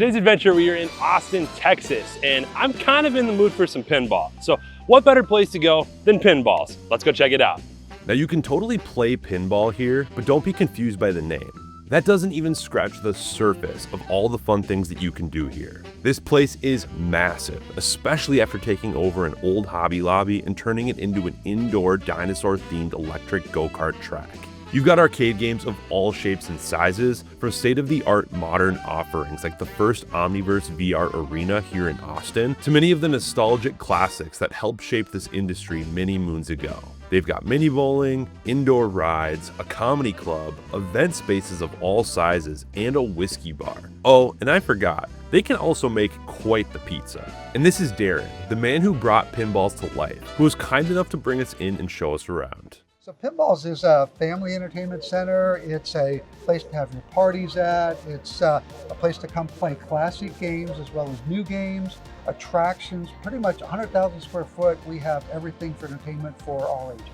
Today's adventure, we are in Austin, Texas, and I'm kind of in the mood for some pinball. So what better place to go than Pinballz? Let's go check it out. Now you can totally play pinball here, but don't be confused by the name. That doesn't even scratch the surface of all the fun things that you can do here. This place is massive, especially after taking over an old Hobby Lobby and turning it into an indoor dinosaur-themed electric go-kart track. You've got arcade games of all shapes and sizes, from state-of-the-art modern offerings like the first Omniverse VR arena here in Austin, to many of the nostalgic classics that helped shape this industry many moons ago. They've got mini bowling, indoor rides, a comedy club, event spaces of all sizes, and a whiskey bar. Oh, and I forgot, they can also make quite the pizza. And this is Darren, the man who brought Pinballz to life, who was kind enough to bring us in and show us around. So Pinballz is a family entertainment center. It's a place to have your parties at. It's a place to come play classic games as well as new games, attractions, pretty much 100,000 square foot. We have everything for entertainment for all ages.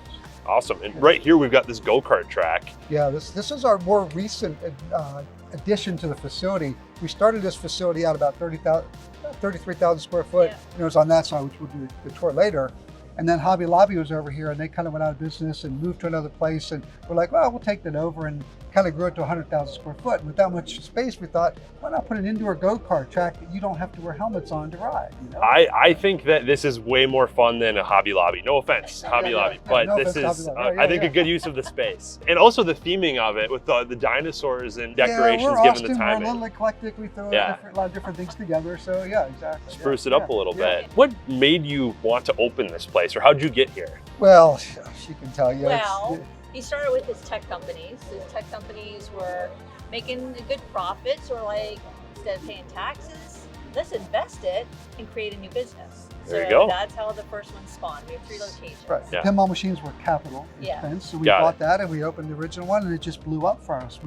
Awesome, and right here we've got this go-kart track. Yeah, this is our more recent addition to the facility. We started this facility out about 33,000 square foot. Yeah. And it was on that side, which we'll do the tour later. And then Hobby Lobby was over here and they kind of went out of business and moved to another place. And we're like, well, we'll take that over, and kind of grew it to 100,000 square foot. And with that much space, we thought, why not put an indoor go-kart track that you don't have to wear helmets on to ride? You know? I think that this is way more fun than a Hobby Lobby. No offense, Hobby Lobby, but no this offense, is, Hobby Lobby. I think, a good use of the space. And also the theming of it with the dinosaurs and decorations we're given Austin, the time. We're a little eclectic. We throw Yeah. a lot of different things together. So yeah, exactly. Spruce it up a little bit. What made you want to open this place, or how'd you get here? Well, she can tell you. Well, he started with his tech companies. His tech companies were making a good profit, so we're like, instead of paying taxes, let's invest it and create a new business. There you go. That's how the first one spawned. We have 3 locations. Right. Yeah. Pinball machines were capital Yeah. expense, so we Got bought that and we opened the original one, and it just blew up for us.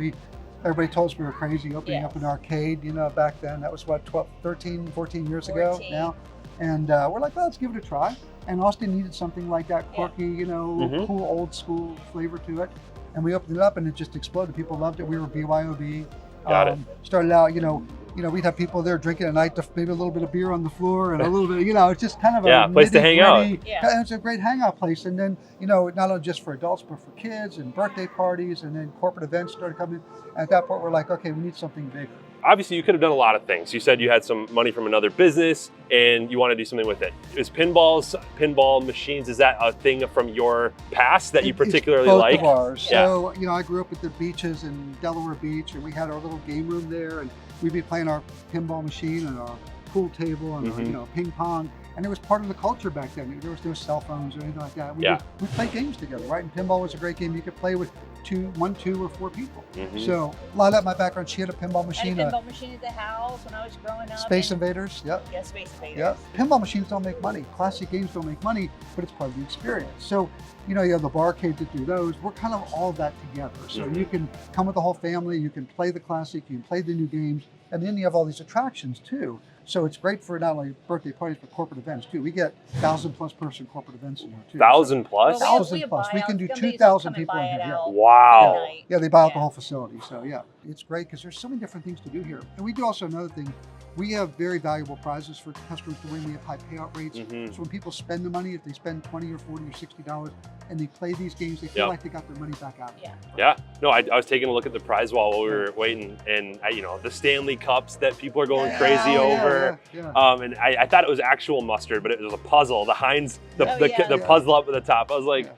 Everybody told us we were crazy opening up an arcade, you know, back then. That was what, 13, 14 years ago now. And we're like, well, let's give it a try. And Austin needed something like that quirky, you know, cool old school flavor to it. And we opened it up and it just exploded. People loved it. We were BYOB. Got it. Started out, you know, we'd have people there drinking at night, maybe a little bit of beer on the floor and a little bit, you know, it's just kind of a place to hang out. Yeah. It's a great hangout place. And then, you know, not only just for adults, but for kids and birthday parties, and then corporate events started coming. And at that point, we're like, okay, we need something bigger. Obviously, you could have done a lot of things. You said you had some money from another business and you want to do something with it. Is pinball machines, is that a thing from your past that you particularly both like? Of ours. Yeah. So, you know, I grew up at the beaches in Delaware Beach, and we had our little game room there, and we'd be playing our pinball machine and our pool table and our, you know, ping pong. And it was part of the culture back then. There was no cell phones or anything like that. We played games together, right? And pinball was a great game you could play with 1, 2, or 4 people. So a lot of that, my background, she had a pinball machine. I had a pinball machine at the house when I was growing up. Space Invaders, yep. Yeah, Space Invaders. Yep. Pinball machines don't make money. Classic games don't make money, but it's part of the experience. So, you know, you have the barcade that do those. We're kind of all that together. So you can come with the whole family, you can play the classic, you can play the new games, and then you have all these attractions too. So it's great for not only birthday parties, but corporate events too. We get 1,000+ person corporate events in here too. 1,000+? Well, 1,000+. We can do 2,000 people in here. Yeah. Wow. Yeah, they buy out the whole facility. So yeah, it's great because there's so many different things to do here. And we do also another thing. We have very valuable prizes for customers to win. We have high payout rates. So when people spend the money, if they spend $20 or $40 or $60 and they play these games, they feel like they got their money back out of it. Yeah. No, I was taking a look at the prize wall while we were waiting, and you know, the Stanley Cups that people are going crazy over. And I thought it was actual mustard, but it was a puzzle. The Heinz, the puzzle up at the top. I was like,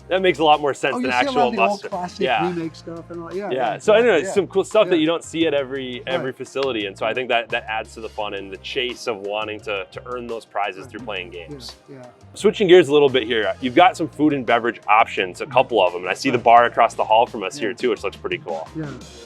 that makes a lot more sense than actual mustard. Old classic remake stuff and all. So anyway, some cool stuff that you don't see at every facility, and so I think that adds to the fun and the chase of wanting to earn those prizes through playing games. Switching gears a little bit here, you've got some food and beverage options, a couple of them, and I see the bar across the hall from us here too, which looks pretty cool.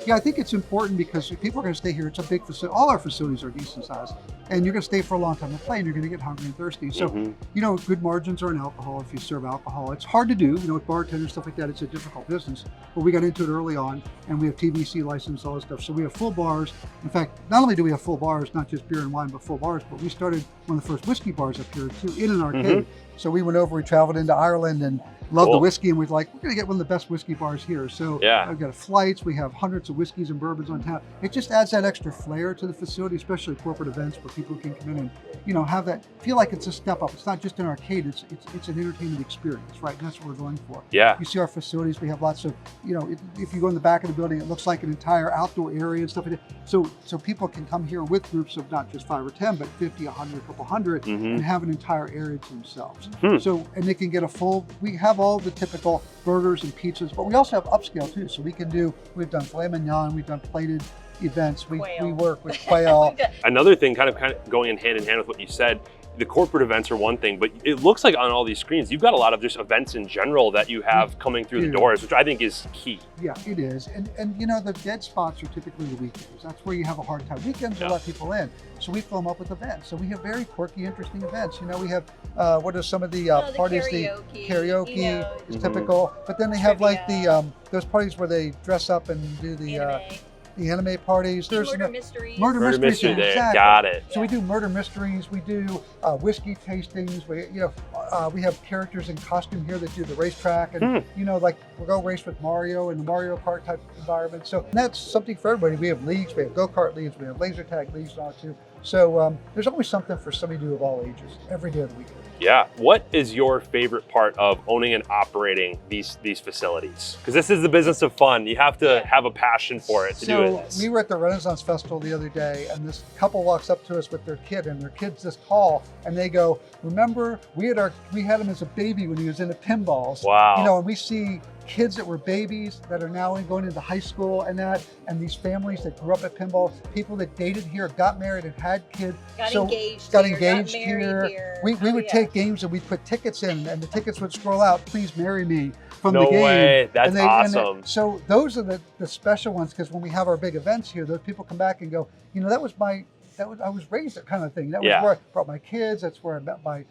Yeah, I think it's important because if people are going to stay here, it's a big facility. All our facilities are decent size, and you're going to stay for a long time to play, and you're going to get hungry and thirsty. So, you know, good margins are in alcohol if you serve alcohol. It's hard to do. You know, with bartenders, stuff like that, it's a difficult business. But we got into it early on, and we have TVC license, all that stuff. So we have full bars. In fact, not only do we have full bars, not just beer and wine, but full bars, but we started one of the first whiskey bars up here too, in an arcade. So we went over, we traveled into Ireland and loved the whiskey, and we're like, we're gonna get one of the best whiskey bars here. So we've got flights, we have hundreds of whiskeys and bourbons on tap. It just adds that extra flair to the facility, especially corporate events where people can come in and, you know, have that, feel like it's a step up. It's not just an arcade, it's an entertainment experience, right? And that's what we're going for. Yeah. You see our facilities, we have lots of, you know, if you go in the back of the building, it looks like an entire outdoor area and stuff like that. So people can come here with groups of not just 5 or 10, but 50, 100, a couple hundred, and have an entire area to themselves. So, and they can get a full, we have all the typical burgers and pizzas, but we also have upscale too. So we've done filet mignon, we've done plated events, we work with quail. Another thing kind of going hand in hand with what you said, the corporate events are one thing, but it looks like on all these screens, you've got a lot of just events in general that you have coming through the doors, which I think is key. Yeah, it is. And you know, the dead spots are typically the weekends. That's where you have a hard time. Weekends will let people in. So we fill them up with events. So we have very quirky, interesting events. You know, we have, what are some of the parties? The karaoke you know, is typical. But then they have like the, those parties where they dress up and do the anime parties. There's murder mysteries. Murder mysteries, exactly. Got it. So we do murder mysteries. We do whiskey tastings. We have characters in costume here that do the racetrack, and you know, like we'll go race with Mario in the Mario Kart type environment. So that's something for everybody. We have leagues. We have go-kart leagues. We have laser tag leagues now too. So there's always something for somebody to do of all ages every day of the week. Yeah. What is your favorite part of owning and operating these facilities? Because this is the business of fun. You have to have a passion for it to do it. We were at the Renaissance Festival the other day, and this couple walks up to us with their kid, and their kid's this tall, and they go, "Remember, we had him as a baby when he was in the Pinballz." Wow. You know, and we see kids that were babies that are now going into high school and these families that grew up at Pinball, people that dated here, got married and had kids. Got engaged here. We would take games and we'd put tickets in, and the tickets would scroll out, "Please marry me," from the game. No way, that's awesome. So those are the special ones, because when we have our big events here, those people come back and go, you know, I was raised that kind of thing. That was where I brought my kids, that's where I met my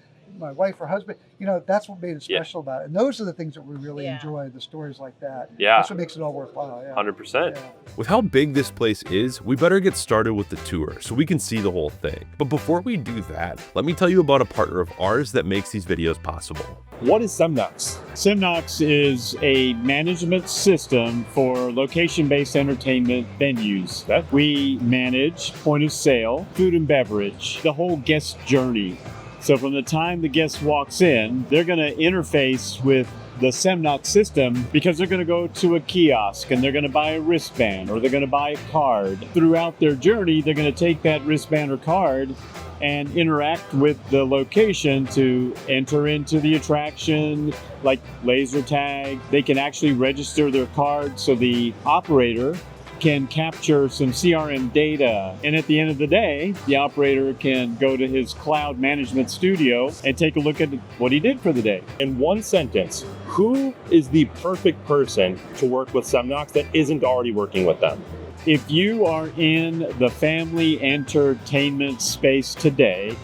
wife or husband. You know, that's what made it special about it. And those are the things that we really enjoy, the stories like that. Yeah. That's what makes it all worthwhile. 100%. Yeah. With how big this place is, we better get started with the tour so we can see the whole thing. But before we do that, let me tell you about a partner of ours that makes these videos possible. What is Semnox? Semnox is a management system for location-based entertainment venues. We manage point of sale, food and beverage, the whole guest journey. So from the time the guest walks in, they're going to interface with the Semnox system because they're going to go to a kiosk and they're going to buy a wristband or they're going to buy a card. Throughout their journey, they're going to take that wristband or card and interact with the location to enter into the attraction, like laser tag. They can actually register their card so the operator can capture some CRM data. And at the end of the day, the operator can go to his cloud management studio and take a look at what he did for the day. In one sentence, who is the perfect person to work with Semnox that isn't already working with them? If you are in the family entertainment space today,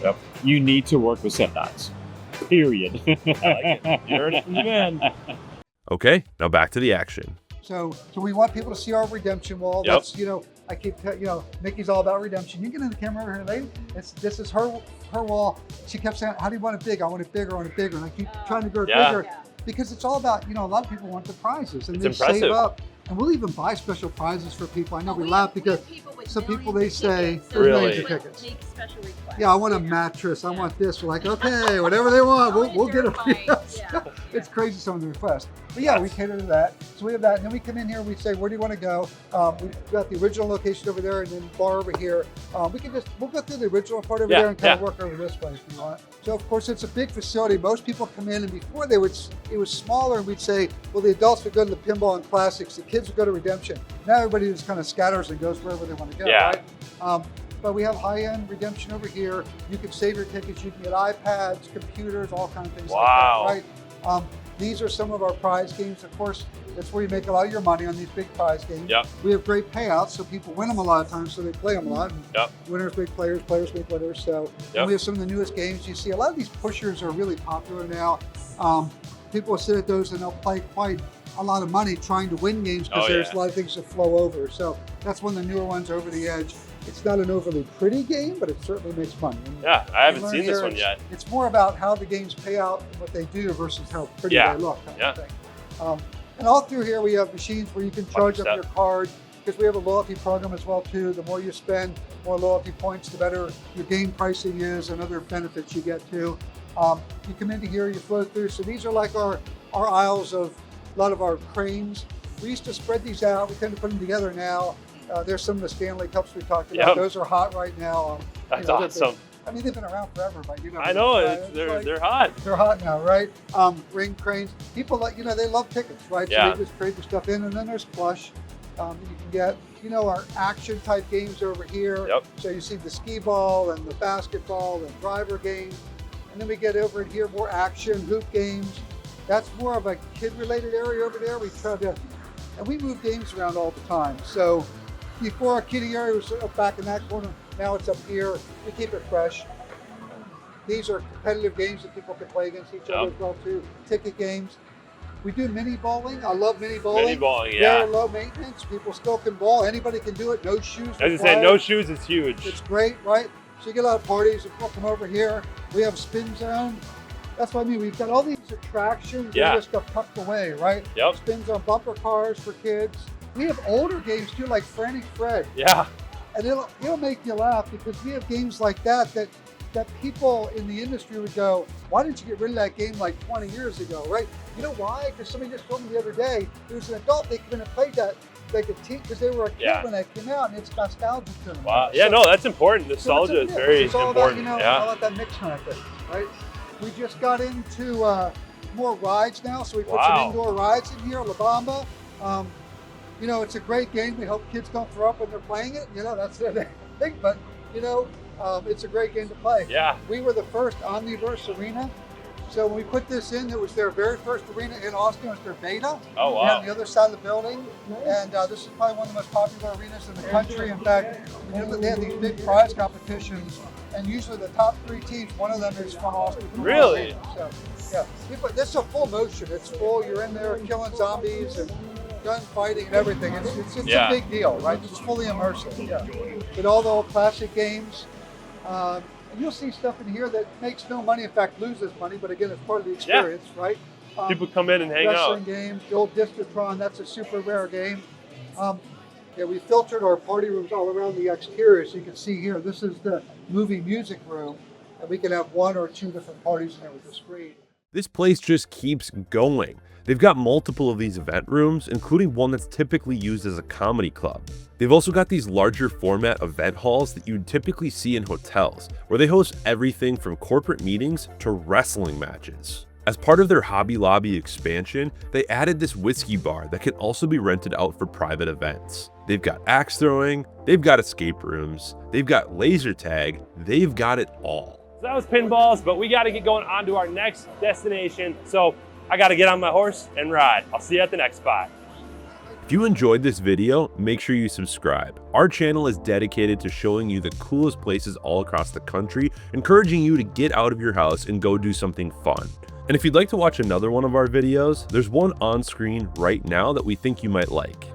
you need to work with Semnox. Period. I like it. You heard it from the man. Okay, now back to the action. So we want people to see our redemption wall. That's, you know, I keep, you know, Mickey's all about redemption. You get in the camera over here, lady. This is her wall. She kept saying, "How do you want it big? I want it bigger, I want it bigger." And I keep trying to grow it bigger because it's all about, you know, a lot of people want the prizes and they save up. And we'll even buy special prizes for people. I know we laugh because some people, they say, there's millions of tickets. Make special requests. Yeah, I want a mattress. I want this. We're like, okay, whatever they want, we'll get it. It's crazy, some of the requests. But yeah, we cater to that. So we have that. And then we come in here and we say, where do you want to go? We've got the original location over there and then bar over here. We'll go through the original part over there and kind of work over this way if you want. So of course, it's a big facility. Most people come in, and before it was smaller, and we'd say, well, the adults would go to the Pinball and Classics, the kids would go to Redemption. Now everybody just kind of scatters and goes wherever they want to go, right? But we have high-end Redemption over here. You can save your tickets. You can get iPads, computers, all kinds of things like that, right? These are some of our prize games. Of course, that's where you make a lot of your money on these big prize games. We have great payouts, so people win them a lot of times, so they play them a lot. Winners make players, players make winners. So and we have some of the newest games. You see a lot of these pushers are really popular now. People will sit at those and they'll play quite a lot of money trying to win games because there's a lot of things that flow over. So that's one of the newer ones, Over the Edge. It's not an overly pretty game, but it certainly makes money. And Yeah, I haven't you learn seen this here one yet. It's more about how the games pay out and what they do versus how pretty Yeah, they look. Kind yeah. of thing. And all through here, we have machines where you can charge up 100%. your card, because we have a loyalty program as well too. The more you spend, more loyalty points, the better your game pricing is and other benefits you get too. You come into here, you flow through. So these are like our aisles of a lot of our cranes. We used to spread these out. We tend to put them together now. There's some of the Stanley Cups we talked about. Yep. Those are hot right now. That's awesome. I mean, they've been around forever, but you know. I know, they're hot. They're hot now, right? Ring cranes. People like, they love tickets, right? Yeah. So they just trade the stuff in, and then there's plush. You can get, our action type games over here. Yep. So you see the skee ball and the basketball and driver games. And then we get over in here more action, hoop games. That's more of a kid-related area over there. We try to, and we move games around all the time. So before our kiddie area was up back in that corner, now it's up here. We keep it fresh. These are competitive games that people can play against each other as well too. Ticket games. We do mini bowling. I love mini bowling. Mini bowling, yeah. Very low maintenance. People still can bowl. Anybody can do it. No shoes As I required. said, no shoes is huge. It's great, right? So you get a lot of parties. People come over here. We have a spin zone. That's what I mean. We've got all these attractions. Yeah. And this stuff tucked away, right? Yep. Spins on bumper cars for kids. We have older games too, like Frantic Fred. Yeah. And it'll make you laugh because we have games like that people in the industry would go, why didn't you get rid of that game like 20 years ago, right? You know why? Because somebody just told me the other day, there was an adult, they came in and played that, like a teen, because they were a kid when that came out, and it's nostalgic to them. Wow. Yeah, So- no, that's important. Nostalgia is very it's all important. about, Yeah. all about that mix kind of thing, right? We just got into more rides now, so we put some indoor rides in here, La Bamba. It's a great game. We hope kids don't throw up when they're playing it. That's their thing, but it's a great game to play. Yeah. We were the first Omniverse arena. So when we put this in, it was their very first arena in Austin. It was their beta. Oh, wow. On the other side of the building. And this is probably one of the most popular arenas in the country. In fact, they have these big prize competitions. And usually the top 3 teams, one of them is from Austin. Really? So, yeah. This is a full motion. It's full. You're in there killing zombies and gunfighting and everything. It's a big deal, right? It's fully immersive. Yeah. With all the old classic games. And you'll see stuff in here that makes no money, in fact loses money, but again, it's part of the experience, right? People come in and hang wrestling out. games, the old Distratron, that's a super rare game. We filtered our party rooms all around the exterior, so you can see here, this is the movie music room, and we can have 1 or 2 different parties in there with the screen. This place just keeps going. They've got multiple of these event rooms, including one that's typically used as a comedy club. They've also got these larger format event halls that you'd typically see in hotels, where they host everything from corporate meetings to wrestling matches. As part of their Hobby Lobby expansion, they added this whiskey bar that can also be rented out for private events. They've got axe throwing, they've got escape rooms, they've got laser tag, they've got it all. So that was Pinballz, but we got to get going on to our next destination. So I got to get on my horse and ride. I'll see you at the next spot. If you enjoyed this video, make sure you subscribe. Our channel is dedicated to showing you the coolest places all across the country, encouraging you to get out of your house and go do something fun. And if you'd like to watch another one of our videos, there's one on screen right now that we think you might like.